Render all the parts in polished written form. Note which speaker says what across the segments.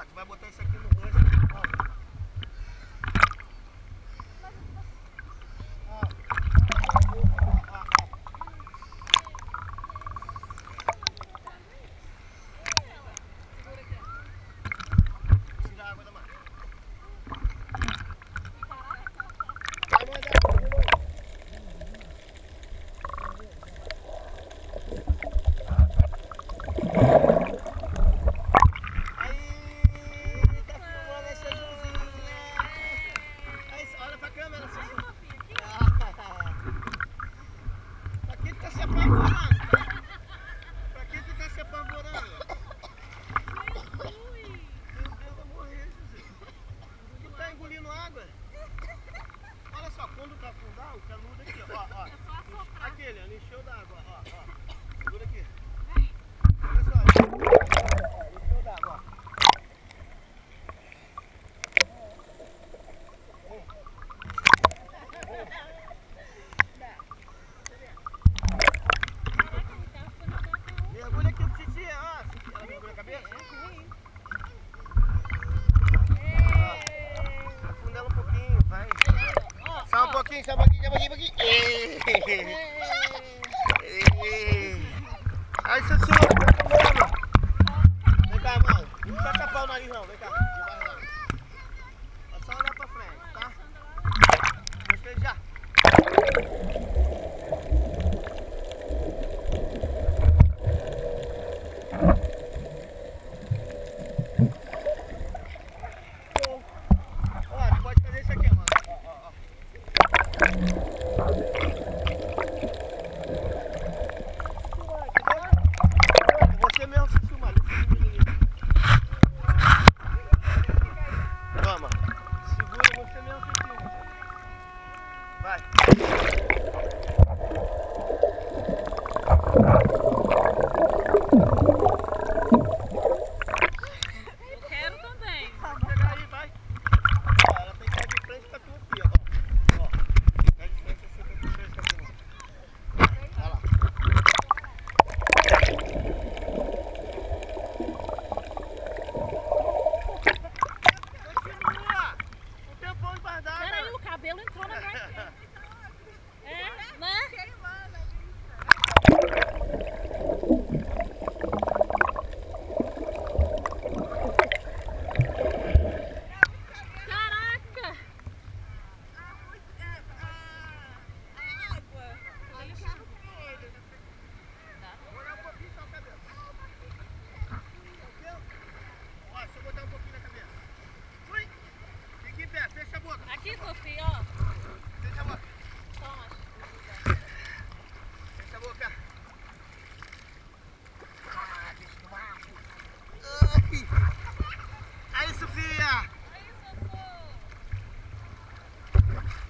Speaker 1: Ó, tu vai botar isso aqui no rosto. Ó. Tira a água da máquina. Vai mandar. Olha só, quando tá afundar, o canudo aqui, ó. Aquele, ele encheu d'água, ó. Segura aqui. Olha só, encheu d'água, ó. Mergulha aqui pro Titi, ó. Ela mergulha a cabeça? Afunda ela um pouquinho, vai. Só um pouquinho. Aí você sua. Vem cá, mano. Não precisa tapar o nariz não, vem cá. É só olhar pra frente, tá? Gostei já. Ó, tu pode fazer isso aqui, mano. Ó. Você mesmo se filmar. Toma. Segura, você mesmo se filma. Vai.
Speaker 2: Eu quero também.
Speaker 1: Pegar aí, vai. Ó, ela tem que ir de frente pra tu aqui, ó. Vai de frente assim pra tu ver essa filma. Vai lá. Continua! Um tempão embardado.
Speaker 2: Peraí, o cabelo entrou na garganta. É, né? Caraca!
Speaker 1: Olha um pouquinho só a cabeça. Ó, deixa eu botar um pouquinho na cabeça. Ui! Fica em pé, fecha a boca.
Speaker 2: Aqui, Sofia, ó.
Speaker 1: Fecha a boca.
Speaker 2: Toma.
Speaker 1: Fecha a boca. Bicho do mato. Aí, Sofia!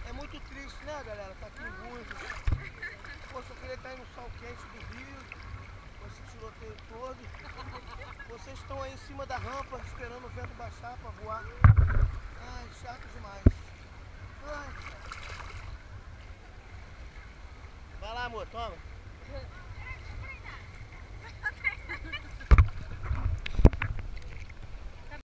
Speaker 1: É muito triste, né, galera? Tá aqui em Búzios. Pô, Sofia tá aí no sol quente do Rio. Com esse tiroteio todo. Vocês estão aí em cima da rampa, esperando o vento baixar pra voar. Ai, chato demais. Ai. Vai lá, amor, toma.